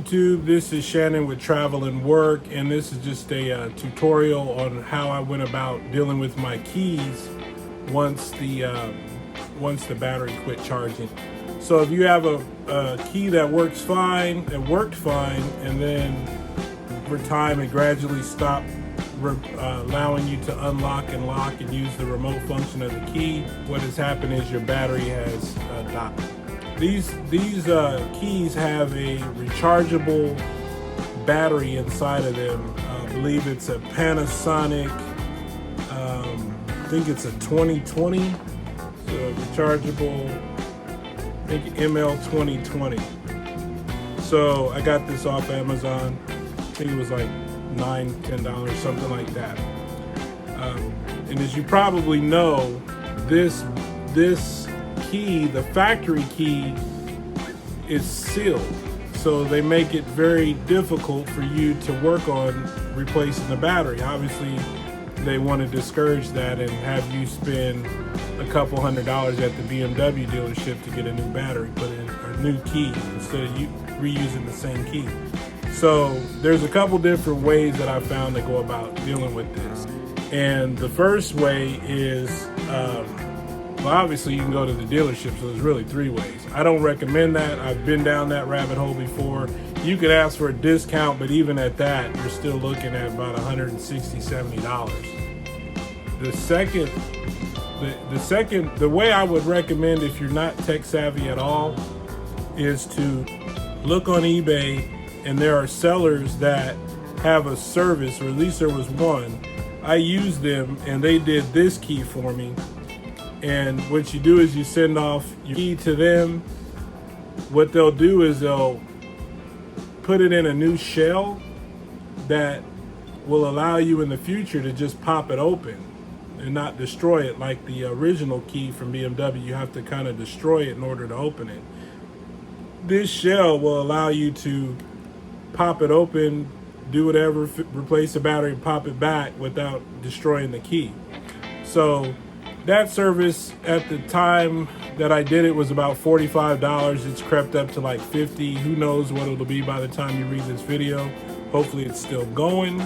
YouTube. This is Shannon with Travel and Work, and this is just a tutorial on how I went about dealing with my keys once the battery quit charging. So if you have a key that works fine, it worked fine, and then over time it gradually stopped allowing you to unlock and lock and use the remote function of the key, what has happened is your battery has died. These keys have a rechargeable battery inside of them. I believe it's a Panasonic, I think it's a 2020, so rechargeable, I think ML 2020. So I got this off Amazon. I think it was like $9, $10, something like that. And as you probably know, this key, the factory key, is sealed. So they make it very difficult for you to work on replacing the battery. Obviously, they want to discourage that and have you spend a couple $100 at the BMW dealership to get a new battery, put in a new key instead of you reusing the same key. So there's a couple different ways that I found to go about dealing with this. And the first way is, well, obviously you can go to the dealership, so there's really three ways. I don't recommend that. I've been down that rabbit hole before. You could ask for a discount, but even at that, you're still looking at about $160, $70. The way I would recommend if you're not tech savvy at all is to look on eBay, and there are sellers that have a service, or at least there was one. I used them and they did this key for me. And what you do is you send off your key to them. What they'll do is they'll put it in a new shell that will allow you in the future to just pop it open and not destroy it like the original key from BMW. You have to kind of destroy it in order to open it. This shell will allow you to pop it open, do whatever, replace the battery, pop it back without destroying the key. So that service at the time that I did it was about $45. It's crept up to like $50. Who knows what it'll be by the time you read this video. Hopefully it's still going.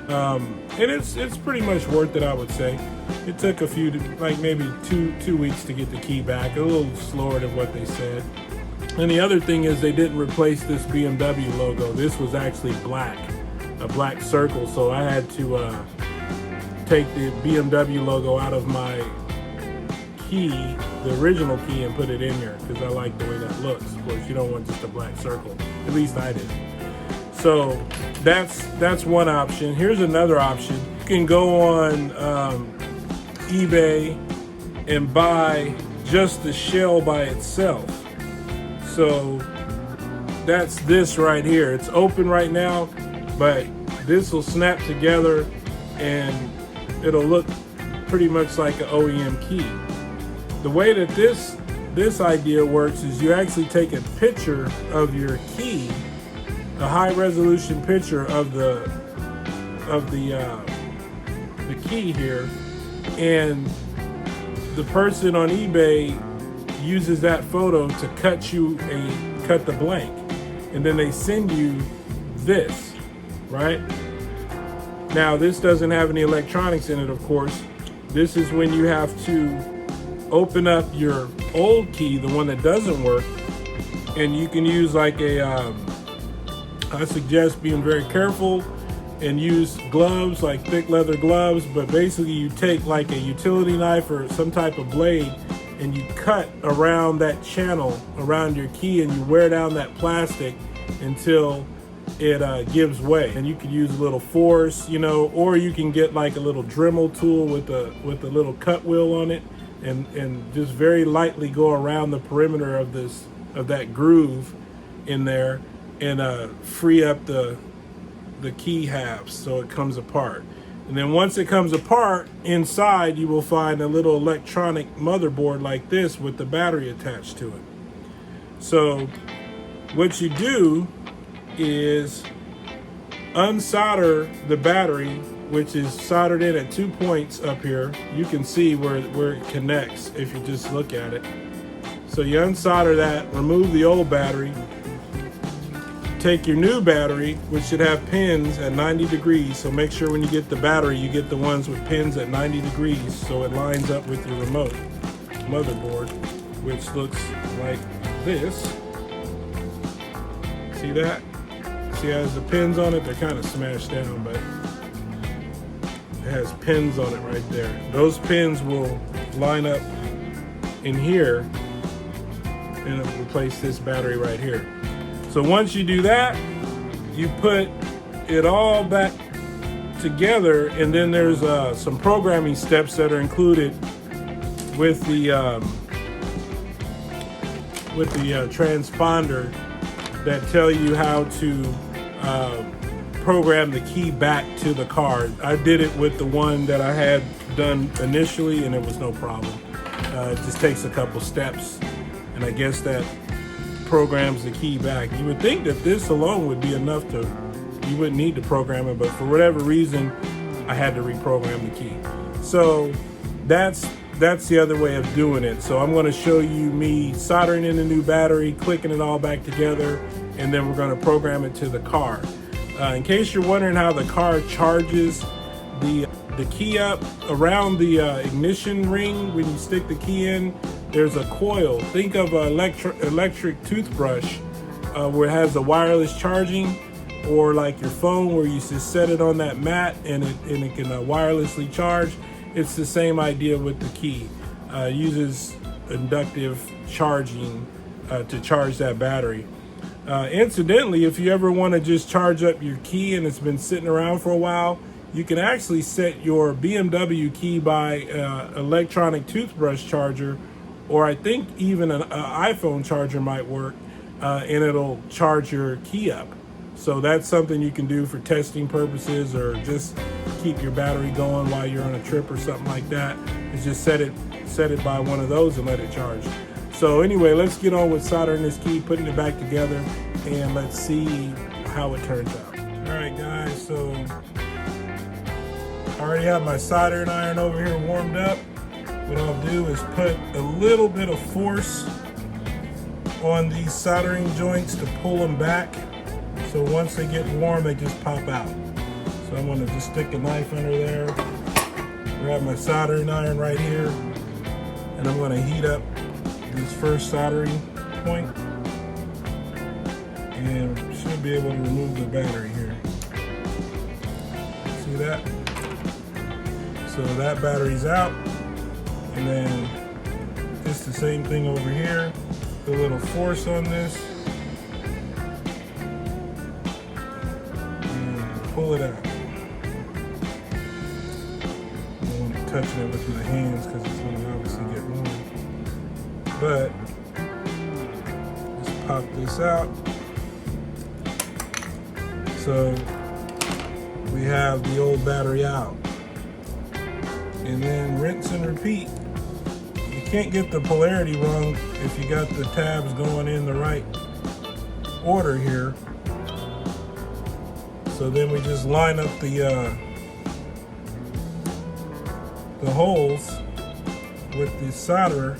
And it's pretty much worth it, I would say. It took a few, like maybe two weeks to get the key back, a little slower than what they said. And the other thing is they didn't replace this BMW logo. This was actually black, a black circle. So I had to take the BMW logo out of my key, the original key, and put it in here because I like the way that looks. Of course, you don't want just a black circle. At least I did. So that's one option. Here's another option. You can go on eBay and buy just the shell by itself. So that's this right here. It's open right now, but this will snap together and it'll look pretty much like an OEM key. The way that this idea works is you actually take a picture of your key, a high resolution picture of the key here, and the person on eBay uses that photo to cut the blank, and then they send you this, right? Now this doesn't have any electronics in it, of course. This is when you have to open up your old key, the one that doesn't work, and you can use like I suggest being very careful and use gloves, like thick leather gloves, but basically you take like a utility knife or some type of blade and you cut around that channel around your key, and you wear down that plastic until it gives way. And you can use a little force, you know, or you can get like a little Dremel tool with a little cut wheel on it, and just very lightly go around the perimeter of that groove in there, and free up the key halves so it comes apart. And then once it comes apart, inside you will find a little electronic motherboard like this with the battery attached to it. So what you do is unsolder the battery, which is soldered in at 2 points up here. You can see where it connects if you just look at it. So you unsolder that, remove the old battery, take your new battery, which should have pins at 90 degrees. So make sure when you get the battery, you get the ones with pins at 90 degrees so it lines up with your remote motherboard, which looks like this. See that? See how it has the pins on it? They're kind of smashed down, but it has pins on it right there. Those pins will line up in here and it'll replace this battery right here. So once you do that, you put it all back together, and then there's some programming steps that are included with the transponder that tell you how to program the key back to the car. I did it with the one that I had done initially, and it was no problem. It just takes a couple steps, and I guess that programs the key back. You would think that this alone would be enough to, you wouldn't need to program it, but for whatever reason, I had to reprogram the key. So that's the other way of doing it. So I'm going to show you me soldering in the new battery, clicking it all back together, and then we're going to program it to the car. In case you're wondering how the car charges the key up, around the ignition ring, when you stick the key in, there's a coil. Think of an electric toothbrush where it has the wireless charging, or like your phone where you just set it on that mat and it can wirelessly charge. It's the same idea with the key. It uses inductive charging to charge that battery. Incidentally, if you ever want to just charge up your key and it's been sitting around for a while, you can actually set your BMW KEY by electronic toothbrush charger, or I think even an iPhone charger might work, and it'll charge your key up. So that's something you can do for testing purposes, or just keep your battery going while you're on a trip or something like that. Is just set it by one of those and let it charge. So anyway, let's get on with soldering this key, putting it back together, and let's see how it turns out. All right, guys, so I already have my soldering iron over here warmed up. What I'll do is put a little bit of force on these soldering joints to pull them back. So once they get warm, they just pop out. So I'm gonna just stick a knife under there, grab my soldering iron right here, and I'm gonna heat up this first soldering point, and should be able to remove the battery here. See that? So that battery's out. And then just the same thing over here. Put a little force on this and pull it out. I don't want to touch it with my hands because it's going to obviously get warm. But just pop this out. So we have the old battery out. And then rinse and repeat. You can't get the polarity wrong if you got the tabs going in the right order here. So then we just line up the holes with the solder,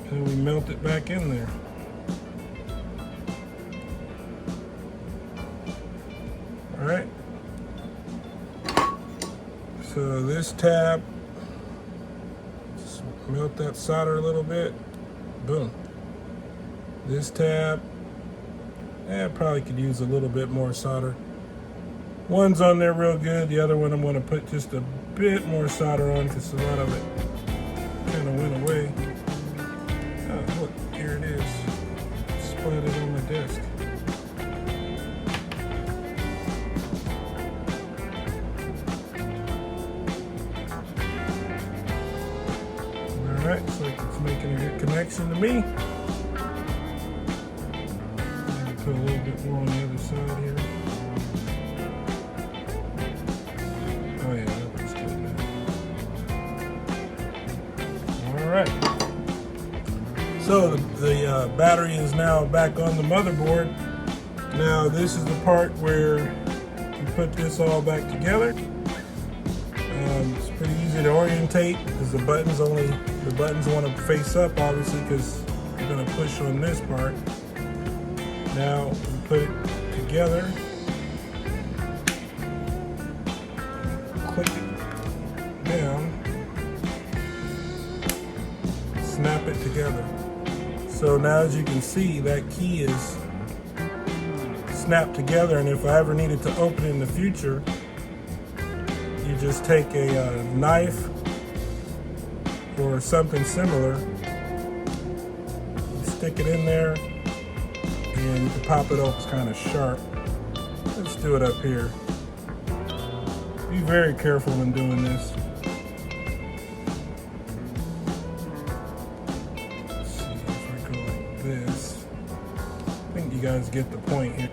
and we melt it back in there. All right. So this tab, just melt that solder a little bit, boom. This tab, probably could use a little bit more solder. One's on there real good, the other one I'm gonna put just a bit more solder on because a lot of it kind of went away. Oh, look, here it is, splattered on my desk. Alright, looks like it's making a good connection to me. Maybe put a little bit more on the other side here. Oh yeah, that looks good now. Alright. So the battery is now back on the motherboard. Now this is the part where you put this all back together. It's pretty easy to orientate because the buttons want to face up, obviously, because going to push on this part. Now we put it together. Click it down. Snap it together. So now, as you can see, that key is snapped together, and if I ever needed to open it in the future, you just take a knife or something similar, you stick it in there, and you can pop it open. It's kind of sharp. Let's do it up here. Be very careful when doing this. Let's see if I go like this. I think you guys get the point here.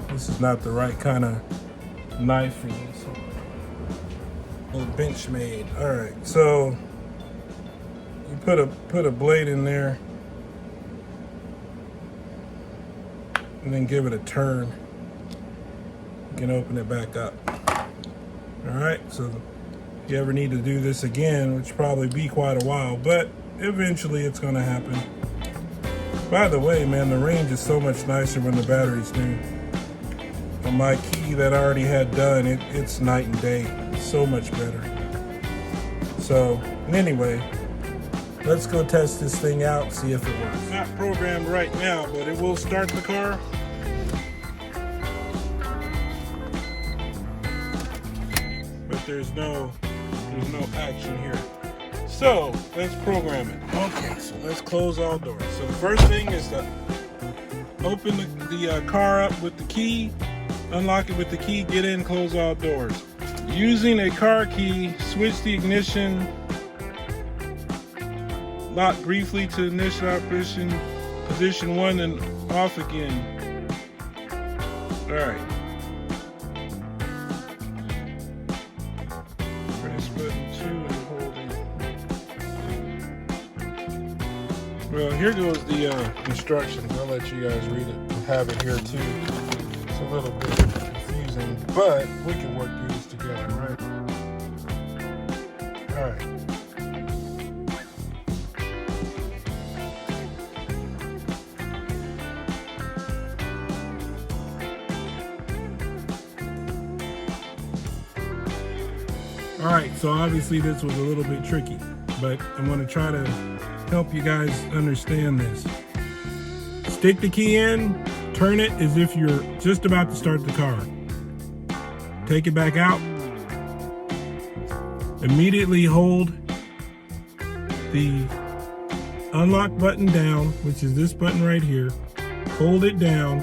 This is not the right kind of knife for this. Little bench made. All right, so you put a blade in there, and then give it a turn. You can open it back up. All right, so if you ever need to do this again, which probably be quite a while, but eventually it's going to happen. By the way, man, the range is so much nicer when the battery's new. On my key that I already had done, it's night and day. It's so much better. So anyway, let's go test this thing out, see if it works. It's not programmed right now, but it will start the car. But there's no action here. So let's program it. Okay, so let's close all doors. So the first thing is to open the car up with the key, unlock it with the key, get in, close all doors. Using a car key, switch the ignition, lock briefly to initial operation, position 1 and off again. All right. Press button 2 and hold it. Well, here goes the instructions. I'll let you guys read it. Have it here too. It's a little bit confusing, but we can work through this together, right? All right. All right, so obviously this was a little bit tricky, but I'm going to try to help you guys understand this. Stick the key in, turn it as if you're just about to start the car. Take it back out. Immediately hold the unlock button down, which is this button right here. Hold it down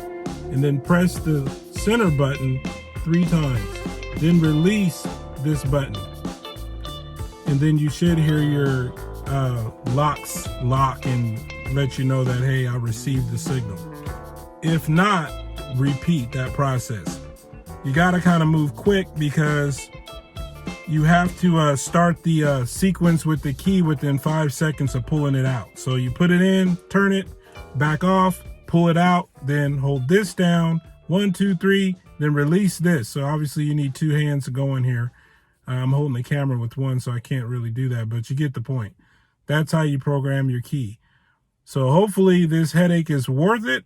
and then press the center button 3 times. Then release this button. And then you should hear your locks lock and let you know that, hey, I received the signal. If not, repeat that process. You got to kind of move quick because you have to start the sequence with the key within 5 seconds of pulling it out. So you put it in, turn it, back off, pull it out, then hold this down, 1, 2, 3, then release this. So obviously you need 2 hands to go in here. I'm holding the camera with one, so I can't really do that, but you get the point. That's how you program your key. So hopefully this headache is worth it.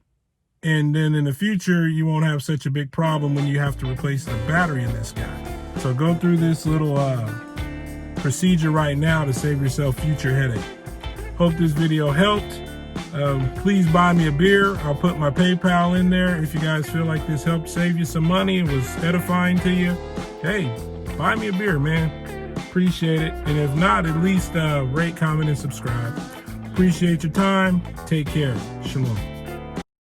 And then in the future, you won't have such a big problem when you have to replace the battery in this guy. So go through this little procedure right now to save yourself future headache. Hope this video helped. Please buy me a beer. I'll put my PayPal in there. If you guys feel like this helped save you some money and was edifying to you, hey, buy me a beer, man. Appreciate it. And if not, at least rate, comment, and subscribe. Appreciate your time. Take care. Shalom.